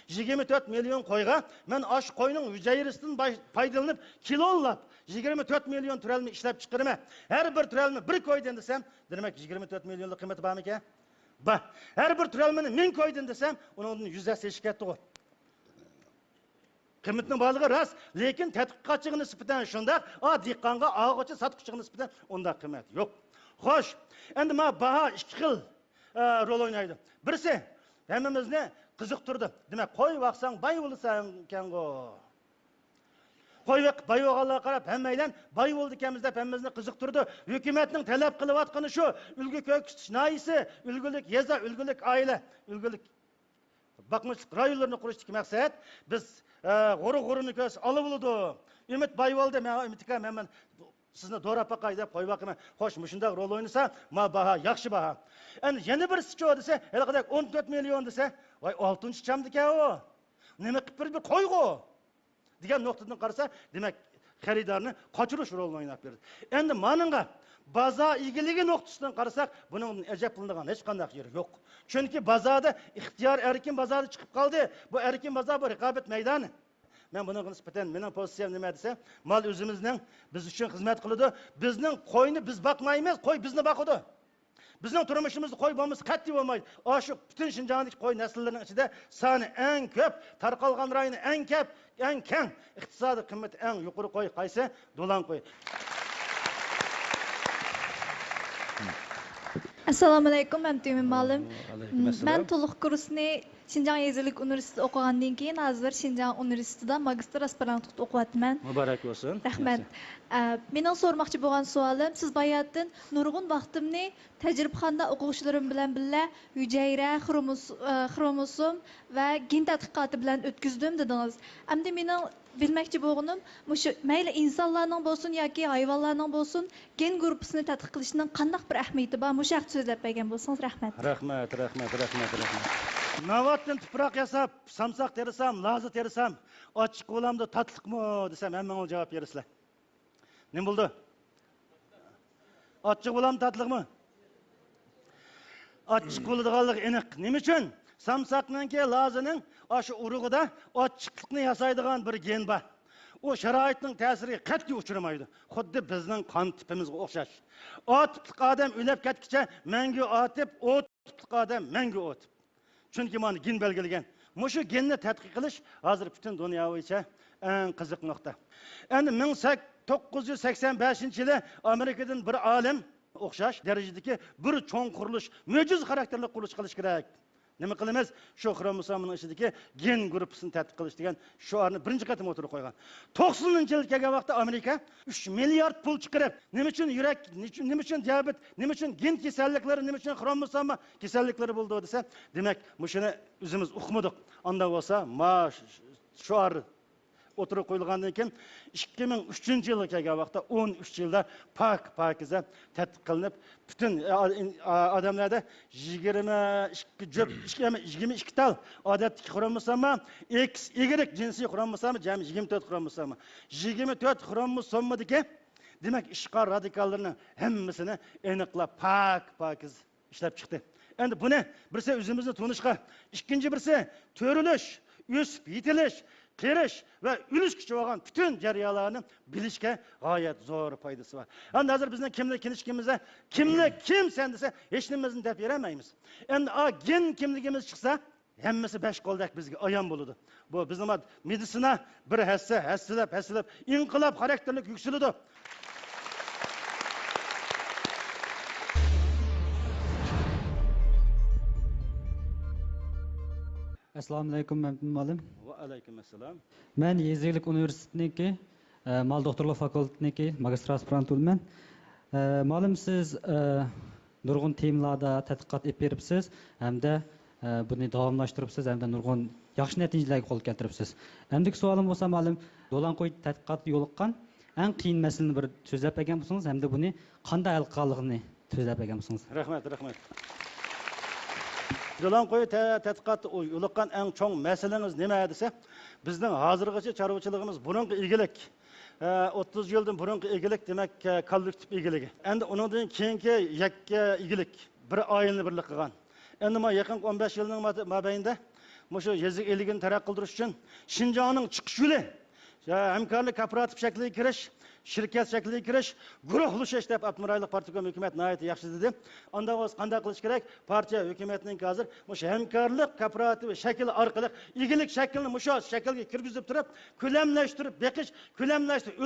24 million qo'yga men aşı qo'yning hujayrasidan foydalanib kilolab 24 million turalni ishlab chiqarma. Har bir turalni bir qo'ydan desam, demak 24 millionlik qiymati bormi ekan? Bor. Har bir turalni 1000 qo'ydan desam, uning yüzdasi eshikatdi. Qiymatning borligi rost, lekin tadqiqotchiga nisbatan shunda, dehqonga, og'uchi sotqichiga nisbatan unda qiymat yo'q. Xo'sh, endi men baho ikki xil rol oynaydı. Birisi hammamizni qiziqtirdi. Demak, qo'y vaqsang boy bo'lasan ekan-go. Qo'y boy bo'lganlarga qarab hammaylar boy bo'ldi ekanmiz deb hammamizni qiziqtirdi. Hukumatning talab qilayotgani shu, ulgu ko'ksitish noyisi, ulgulik yeza, ulgulik oila, ulgulik bakmışlık rayonlarını kuruştuk maksat. Biz g'uru-g'urini ko'z olib bo'ldi. Ümit boy bo'ldi, men Ümitga men sizni do'rab baqay deb qo'yib boqaman. Xo'sh, mushundaq rol o'ynasa, ma baho yaxshi baho. Endi yana birisi cho desa, haliqadek 14 million desa, voy 6-chi chamdika o. Nima qilib bir qo'ygo degan nuqtadan qarasa, demak xaridorni qochirish rolini o'ynab berdi. Endi meningga bozor egiligi nuqtasidan qarasak, buning ajab qilinadigan hech qanday yeri yo'q. Chunki bozorda ixtiyor erkin bozori chiqib qoldi. Bu erkin bozor bu raqobat maydoni. Men bunga nisbatan mening pozitsiyam nima desa, mol o'zimizning biz uchun xizmat qiladi. Bizning qo'yni biz boqmaymiz, qo'y bizni boqadi. Bizning turmushimizda qo'y bo'lmasa qat'iy bo'lmaydi. Shu butun Şinjandagi qo'y nasllarining ichida soni eng ko'p, tarqalgan rayoni eng ko'p, eng keng, iqtisodiy qiymati eng yuqori qo'y qaysi? Do'lan qo'y. Assalomu alaykum, men Tümin Malim. Men to'liq kursni Şinjan Yezirlik Universitetida o'qigandan keyin hozir Şinjan Universitetida magistr aspirantlikda o'qiyapman. Muborak bo'lsin. Rahmat. Mening so'ramoqchi bo'lgan savolim, siz bayatdan nurg'un vaqtimni tajribaxonada o'quvchilarim bilan birga hujayra, xromosom va gen tadqiqoti bilan o'tkazdim dedingiz. Endi mening bilmoqchi bo'lganim, mushu mayli insonlarning bo'lsin yoki hayvonlarning bo'lsin, gen gruppasini tadqiq qilishning qanday bir ahamiyati bor? Mushu haqda so'zlab bergan bo'lsangiz, rahmat. Rahmat. Navatdan tuproq yasab, samsaq terisam, lozi terisam, ochiq bo'lamdi, tatliqmi desam, hamma javob bersizlar. Nima bo'ldi? Ochiq bo'lam, tatliqmi? Ochiq bo'ladiganlik aniq. Nima uchun? Samsaqninki lozining shu urug'ida ochiqlikni yasaydigan bir gen bor. o sharoitning ta'siriga qat'iy uchramaydi. Xuddi bizning qon tipimizga o'xshash. O tiplik odam o'lib ketguncha mangu o tip, o tiplik odam mangu o tip. Chunki mana gen belgilagan. Mushu genni tadqiq qilish hozir butun dunyo bo'yicha eng qiziq nuqta. Endi 1985-yili Amerikadan bir olim o'xshash darajadagi bir cho'ng qurilish, mo'jiz xarakterli qurilish qilish kerak. Nima qilamiz? Shu xromosomning ichidagi gen guruhini tadqiq qilish degan shiorni birinchi qatim o'tirib qo'ygan. 90-yil kelgan vaqtda Amerika 3 milliard pul chiqarib, nima uchun yurak, nima uchun diabet, nima uchun gen kasalliklari, nima uchun xromosom kasalliklari bo'ldi desa, demak, mushuni o'zimiz uqmadik. Unda bo'lsa, shior o'tirib qo'yilgandan keyin 2003-yilga kelgan vaqtda 13 yilda pokiza tadqiq qilinib, butun odamlarda 22 tal odatdagi xromosoma XY jinsiy xromosomi jami 24 xromosomi. 24 xromosomdagi demak ishqor radikallarning hammasini aniqlab pokiz ishlab chiqdi. Endi buni birsi o'zimizni tunishga, ikkinchi birsi to'rilish, o'sib yetilish, qerish va o'lish kuchi bo'lgan butun jarayonlarni bilishga g'oyat zo'r foydasi bor. Endi hozir bizning kimligimizda kim sen desa hech nimamizni deb bermaymiz. Endi gen kimligimiz chiqsa, hammasi besh qo'ldak bizga ayon bo'ladi. Bu bizning meditsina bir hassalab inqilob xarakterlik yuksaladi. Assalomu alaykum, Mamnun Malim. Va alaykum assalom. Men Yezgilik universitetiniki mal doktorlik fakultetiniki magistr aspirant bo'lman. Malim siz nurg'un temalarda tadqiqot olib beribsiz, hamda buni davomlashtiribsiz, hamda nurg'un yaxshi natijalarga qo'l keltiribsiz. Endiki savolim bo'lsa, malim, Do'lanqo'y tadqiqotga yo'liqqan eng qiyin masalani bir so'zlab bergan bo'lsangiz, hamda buni qanday hal qilganligini so'zlab bergan bo'lsangiz. Rahmat. Do'lanqo'y tadqiqotda yo'liqqan eng chong masalamiz nima desa, bizning hozirgacha chorvachiligimiz burungi egilik. 30 yildan burungi egilik demak kollektiv egiligi. Endi undan keyingi yakka egilik bir oyilni birlik qilgan. Endi men yaqin 15 yilning mobaynida shu yezik eligini taraqqi qildirish uchun Shinjongning chiqish yo'li, hamkorlik kooperativ shakliga kirish, shirkat shakliga kirish, guruhlashish deb Abdumuraylik partiya hukumat nihoyat yaxshi dedi. Unda o'z qanday qilish kerak? Partiya hukumatining hozir shu hamkorlik kooperativ shakli orqali egilik shaklini shu shaklga kirgizib turib, ko'lamlashtirib, beqish, ko'lamlashtirib,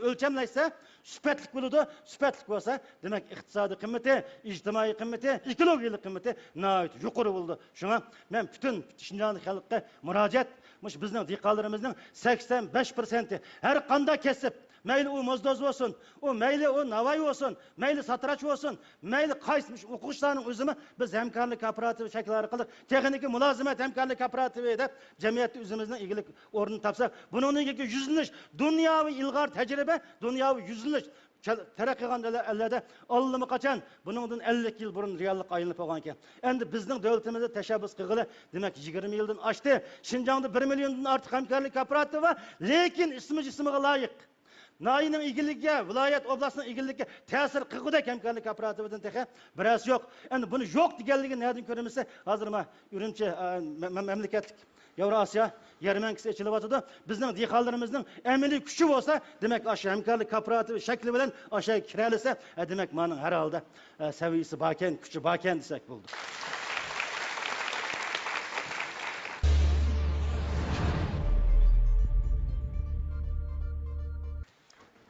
o'lchamlashsa, sifatli bo'ladi. Sifatli bo'lsa, demak iqtisodiy qimmati, ijtimoiy qimmati, ekologik qimmati nihoyat yuqori bo'ldi. Shunga men butun Shinjong xalqiga murojaat, bizning dehqonlarimizning 85% har qanday kasb, mayli u mozdoz bo'lsin, mayli u navoiy bo'lsin, mayli satrach bo'lsin, mayli qaysi o'quvchilarning o'zimi biz hamkorlik kooperativ shakli orqali texnik mulozimat hamkorlik kooperativi deb jamiyatda o'zimizning egilik o'rnini topsak, buning yuzlanish dunyoviy ilg'or tajriba, dunyoviy yuzlanish taraqqiy qilgan ellarda allimi qachon buningdan 50 yil burun reallik aylanib qolgan ekan. Endi bizning davlatimizda tashabbus qilg'ili demak 20 yildan oshdi. Shinjongda 1 milliondan ortiq hamkorlik kooperativi, lekin ismiga loyiq. Nayinin egilligiga, viloyat oblastning egilligiga ta'sir qilgudek hamkorlik kooperatividan texa biroz yo'q. Endi buni yo'q deganligini nerdan ko'ramizsa, hozir men Urumchi mamlakatlik Yevrosiyo yarmankasi ichilyotdi. Bizning dehqonlarimizning amaliy kuchi bo'lsa, demak o'sha hamkorlik kooperativi shakli bilan o'sha kiralasa, demak mening har holda saviyasi bakan, kuchi bakan desak bo'ldi.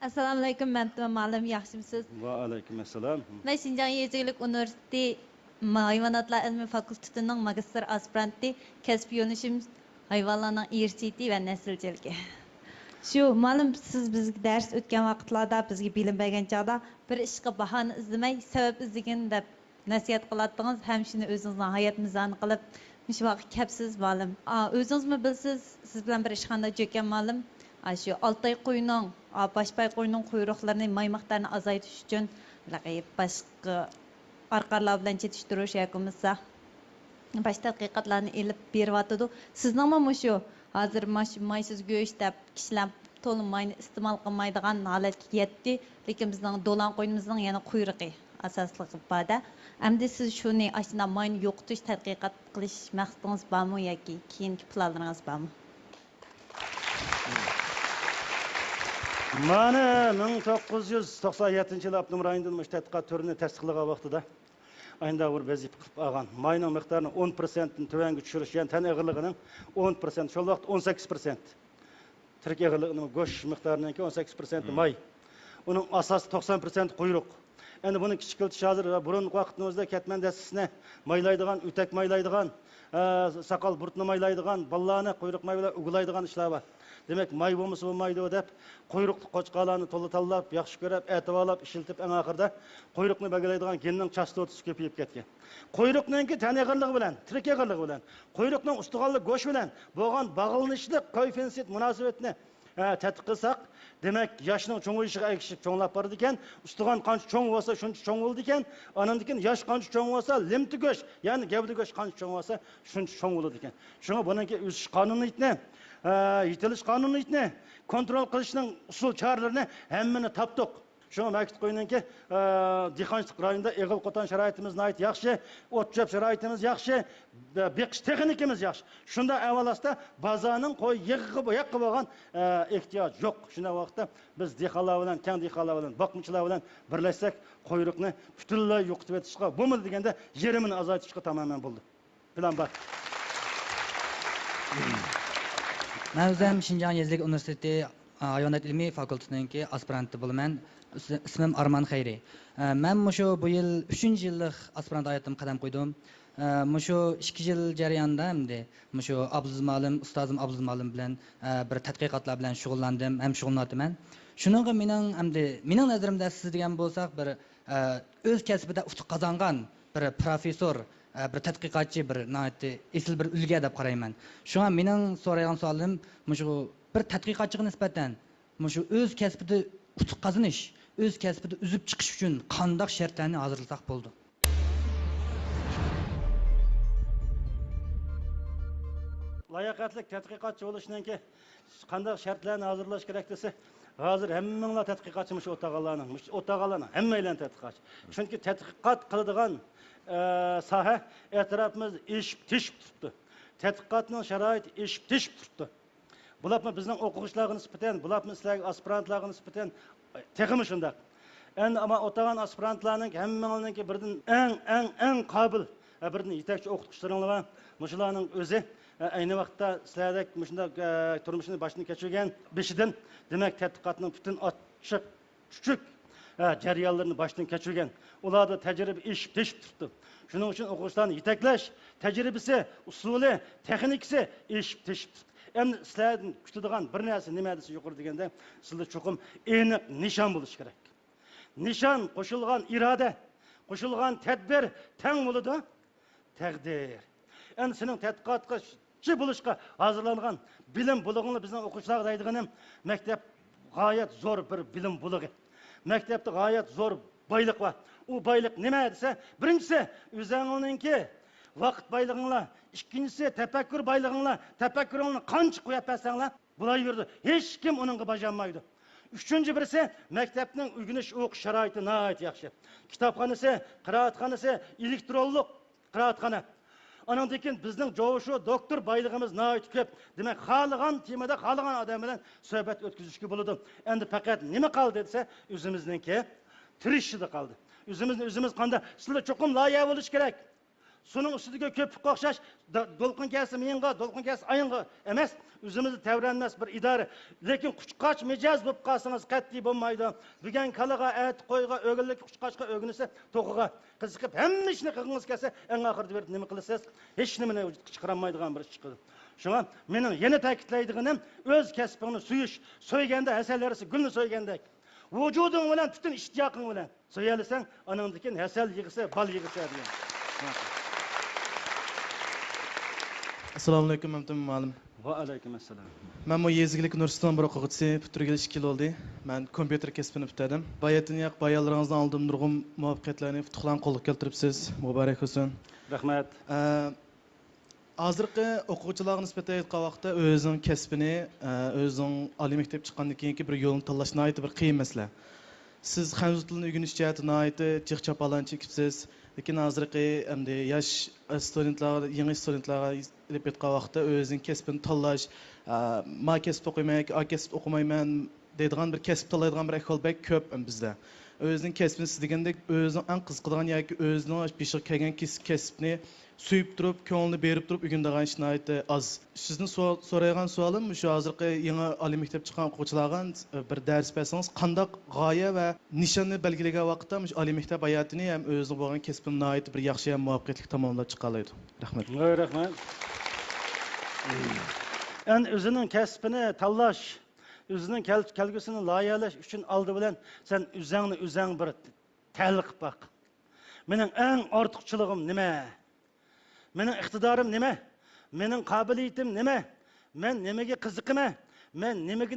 Assalomu alaykum, Mamnun Malim, yaxshimisiz? Va alaykum assalom. Men Shinjong Yezgilik universiteti hayvonotlar ilmi fakultetining magistr aspiranti, kasb yo'nalishim hayvonlarning irsiyati va naslchiligi. Shu ma'lum siz bizga dars o'tgan vaqtlarda bizga bilim bergan chog'da bir ishga bahona izlamay, sabab izlagan deb nasihat qiladingiz, ham shuni o'zingizning hayot mizoni qilib, shu vaqt kapsiz ma'lum. O'zingizmi bilsiz, siz bilan bir ishxonada jo'kan ma'lum. Shu Altay qo'yning, Boshpay qo'yning quyruqlarini, may miqdorini azaytish uchun boshqa orqalar bilan yetishtirish yoki bo'lmasa bosh tadqiqotlarni elib beryotdi. Sizningmi shu hozir maysiz go'sht deb kishilar to'liq mayni iste'mol qilmaydigan holatga yetdi, lekin bizning do'lan qo'ynimizning yana quyruqi asosli qilibda. Endi siz shuni ashuna mayni yo'qotish tadqiqot qilish maqsadingiz bormi yoki keyingi planlaringiz bormi? Mana 1997 yılı Abdum rayonunun müştətiqat türünü təsdiqləğə vaxtıda ayında bir vəzifə qılıb alğan. Mayının miqdarını 10%-nin tövəngə düşürüş, yəni tən ağırlığının 10%, şol vaxt 18%. Türk ağırlığının goş miqdarının 18% may. Onun asası 90% quyruq. Endi bunu kichikiltish hozir burun vaqtimizda ketman dastisini maylaydigan, o'tak maylaydigan, saqal burtni maylaydigan, ballarni quyruq maylar ugulaydigan ishlar bor. Demak, may bo'lmasa bo'lmaydi deb quyruqli qo'chqalarni to'la tanlab, yaxshi ko'rib, e'tiborlab, ishiltib, eng oxirida quyruqni belgilaydigan genning chastotasi ko'payib ketgan. Quyruqninki tan og'irligi bilan, tirik og'irligi bilan, quyruqning ustiqonlik go'sh bilan bo'lgan bog'lanishlik koeffitsient munosabatni tadqiq qilsak, demak, yoshning cho'ng'ayishiga ergishib cho'nglab boradi ekan, ustiqon qancha cho'ng bo'lsa, shuncha cho'ng bo'ldi ekan, andan keyin yosh qancha cho'ng bo'lsa, limti go'sh, ya'ni gavda go'sh qancha cho'ng bo'lsa, shuncha cho'ng bo'ladi ekan. Shunga buniki o'sish qonuniyatni, yetilish qonuniyatni kontrol qilishning usul choralarini hammani topdik. Şuna məktup qoyunun ki, dehqonchilik rayonida eğil qotan şəraitimiz nəhayət yaxşı, ot çöp şəraitimiz yaxşı, beqish texnikimiz yaxşı. Şunda əvvəlasda bazanın qoy yığıb bo'lgan ehtiyoc yo'q. Shunda vaqtda biz dehqonlar bilan, keng dehqonlar bilan, boqmchilar bilan birlashsak, quyruqni butunlay yo'qitib etishga bo'lmadi deganda yerimini azaytishga tamoman bo'ldi. Plan bor. Men o'zim Şinjan Yezlik Universiteti Hayvanat ilmi fakültetindeki aspiranti bo'laman. İsmim Arman Xayri. Men mushu bu yil 3-yillik aspirant hayotim qadam qo'ydim. Mushu 2 yil jarayonida hamda mushu Abdulaziz Malim, ustozim Abdulaziz Malim bilan bir tadqiqotlar bilan shug'ullandim, ham shug'ullanaman. Shuningga mening nazarimda siz degan bo'lsak, bir o'z kasbida utuq qozongan bir professor, bir tadqiqotchi, bir esil bir ulga deb qarayman. Shunga mening so'ragan savolim mushu bir tadqiqotchiga nisbatan mushu o'z kasbida utuq qozonish, o'z kasbida uzib chiqish uchun qanday shartlarni hozirlasak bo'ldi? Layoqatli tadqiqotchi bo'lishninki qanday shartlarni hozirlash kerak desa, hozir hammanglar tadqiqotchimish o'tag'alarning hammalar tadqiqotchi. Chunki tadqiqot qiladigan soha atrofimiz eshib-teshib turibdi. Tadqiqotning sharoiti eshib-teshib turibdi. Bularni bizning o'quvchilarga nisbatan, bularni sizlarga aspirantlarga nisbatan texmi shundaq. Endi ama o'tagan aspirantlarning hammalarininki birdan eng qobil, birdan yetakchi o'qituvchilaringlar, mushularning o'zi ayni vaqtda sizlardek shunday turmushini boshini kechirgan beshidan, demak tadqiqotning butun ochiq, chuchuk jarayonlarini boshdan kechirgan. Ularda tajriba eshib-teshib turibdi. Shuning uchun o'quvchilarni yetaklash tajribasi, usuli, texnikasi eshib-teshib turibdi. Endi sizlardan kutadigan bir narsa nima desa yuqori deganda, sizlar cho'qim aniq nishon bo'lish kerak. Nishon qo'shilgan iroda, qo'shilgan tadbir teng bo'ladi, taqdir. Endi sening tadqiqotga bo'lishga hozirlangan bilim bulug'ini bizning o'quvchilarga deydiganim, maktab g'oyat zo'r bir bilim bulug'i. Maktabda g'oyat zo'r boylik bor. U boylik nima desa, birinchisi o'zingizninki vaqt boylig'inglar, ikkinchisi tafakkur boylig'inglar, tafakkuringni qancha qo'yib bersanglar, bulay berdi. Hech kim uningga bajanmaydi. Üçüncü birisi maktabning o'rganish o'qish sharoiti nihoyat yaxshi. Kitobxonasi, qiroatxonasi, elektronlik qiroatxona. Ondan keyin bizning jo'shu doktor boylig'imiz nihoyat ko'p. Demak, xohlagan temada xohlagan odam bilan suhbat o'tkazishga bo'ladi. Endi faqat nima qoldi desa, o'zimizningki tirishida qoldi. O'zimiz qanday sizlar cho'qim loyiha bo'lish kerak. Sunun üstüdeki köpük okşaş, dolqun gelsin miyinga, dolqun gelsin ayınga emas, özümüzü tevrenmez bir idare. Lekin kuchqaç mecaz bulup kalsanız qat'iy bo'lmaydi. Bugan kalaga, et qo'yga, o'g'illik kuchqaçqa o'ginisi, to'qiga qiziqib, hamma ishni qilgingiz kelsa, eng oxirida berib nima qilasiz? Hech nimani chiqarolmaydigan bir ish chiqadi. Shunga mening yana ta'kidlaydiganim, o'z kasbingni suyish, so'yganda hasallarisi gulni so'ygandek. Vujuding bilan butun ishtiyoqing bilan so'yalisang, anandan keyin hasal yig'isi, bal yig'isi degan. Assalomu alaykum, Mamtum Malim. Va alaykum assalom. Men bu Yezgilik universitetining bir o'quvchisi, bitirgili 2 yil oldi. Men kompyuter kasbini bitirdim. Bayatiniyoq bayanlaringizdan oldim nurg'un muvaffaqiyatlarni, futuhlarni qo'lga keltiribsiz. Muborak bo'lsin. Rahmat. Hozirgi o'quvchilarga nisbatan aytgan vaqtda o'zining kasbini, o'zining oliy maktab chiqqandan keyingi bir yo'lni tanlash nihoyat bir qiyin masala. Siz xanzur tilini o'rganish jihatida nihoyat jiq-chapalan chekibsiz. Lekin hozirgi endi yosh studentlar, yangi studentlarga ilib aytgan vaqtda o'zining kasbini tanlash, ma kasb o'qimayman, a kasb o'qimayman, deydigan bir kesip talaydigan bir ekol bek köp bizde. Özünün kesbini siz degendek özünün en kızıqıdığan yoki özünün beşiq kelgen kesibini suyup durup, ko'nglini berip durup ügündiğen işin ayeti az. Sizden so'raydigan savolim şu hazırki yeni ali mektep chiqqan o'quvchilarga bir ders bersangiz, qandaq g'oya va nishonni belgilagan vaqtda ali mektep hayotini ham o'zining bo'lgan kasbini nihoyat bir yaxshi ham muvaffaqiyatli tomonlab chiqa oladi. Rahmat. Rahmat. En özünün kasbini tanlash, özünün kelgusini loyihalash uchun oldi bilan sen o'zing bir tahlil qilib baq. Mening eng ortiqchiligim nima? Mening iqtidorim nima? Mening qobiliyatim nima? Men nimaga qiziqaman? Men nimaga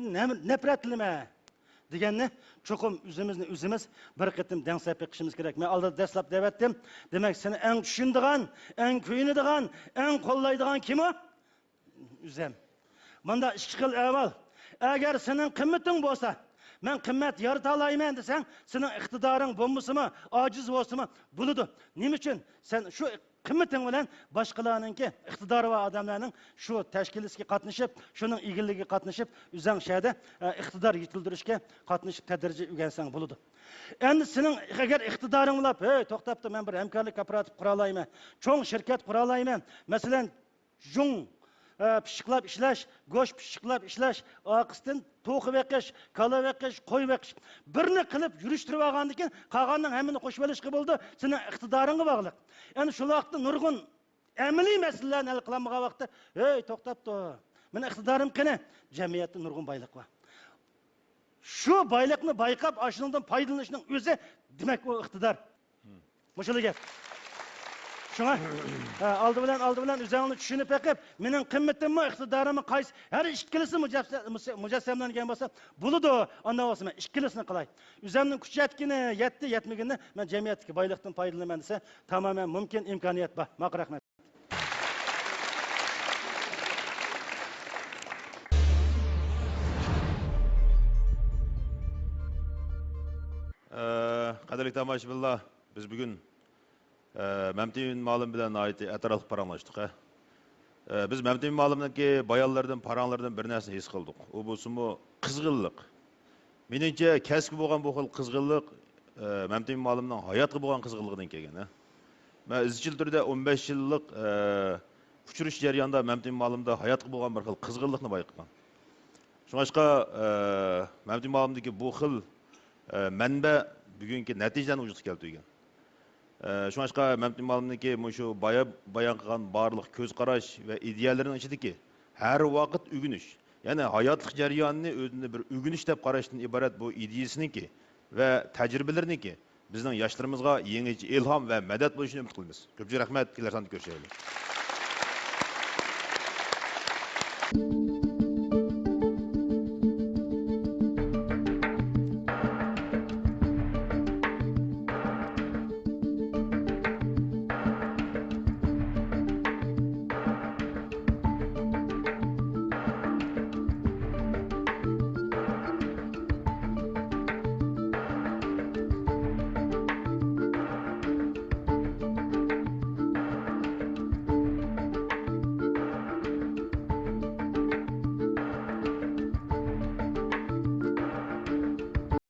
nafratliman? Deganni cho'qim o'zimiz bir qitim dangsab qilishimiz kerak. Men oldida dastlab devatdim. Demak, seni eng tushundigan, eng kuyunadigan, eng qo'llaydigan kim o? O'zim. Manda ikki xil avval. Agar sening qimmating bo'lsa, men qimmat yarata olmayman desang, sening iqtidoring bo'lmasimi, ojiz bo'lsimi, bo'ladi. Nima uchun? Sen shu qimmating bilan boshqalarningki iqtidori va odamlarning shu tashkilotga qatnashib, shuning egilligiga qatnashib, o'zing shada iqtidor yetildirishga qatnashib tadrijiy o'rgansang bo'ladi. Endi sening agar iqtidoring bo'lib, "Hey, to'xtabdi, men bir hamkorlik kooperativ qura olmayman, cho'ng shirkat qura olmayman." Masalan, jung pişiklab ishlash, go'sht pişiklab ishlash, oqisdan to'qib eqish, kala eqish, qo'y eqish. Birini qilib yurishtirib olgandan keyin qolganning hammani qo'shib olishga bo'ldi. Sening iqtidoringga bog'liq. Endi shu vaqtda nurg'un amaliy masalalarni hal qilmagan vaqtda, "Hey, to'xtabdi. Mening iqtidorim qani?" Jamiyatda nurg'un boylik bor. Shu boylikni bayqab, ashundan foydalanishning o'zi demak u iqtidor. Mushulaga Şuna aldı bilen üzerine düşünüp ekip, menin kıymetimmi, iktidarımı qaysi, her işkilisi mücessemlengen bolsa, buludu, ondan olsun, ben işkilisini kılay. Üzerinin küçük yetkini, yetti, yetmegini, ben cemiyetteki baylıktan paydalanman dese, tamamen mümkün imkaniyet var. Mak rahmet. Kadirlik tamaşı billah, biz bugün Memtimin malım bilen ait etraflı paranlaştık. Biz Memtimin malımdaki bayanlardan, paranlardan bir nesini his kıldık. O bu kızgınlık. Menimce keskin boğan bu xil kızgınlık Memtimin malımdan hayatı boğan kızgınlıktan kelgen. Ben izchil türde 15 yıllık uçuruş jarayonida Memtimin malımda hayatı boğan bir xil kızgınlıkni bayqagan. Şuңашqa Memtimin malımdaki bu xil manba bugungi natijadan vujudga keltirgan. Şuңашqa Memtimin malımdaki şu bayan qilgan barliq ko'z qarash va ideyalarning ichidagi har vaqt o'g'inish. Ya'ni hayotlik jarayonini o'zini bir o'g'inish deb qarashdan iborat bu ideyasiniki va tajribalarniki bizning yoshlarimizga yangicha ilhom va madad bo'lishini umid qilamiz. Ko'pchilik rahmat, kelar sonni ko'rishaylik.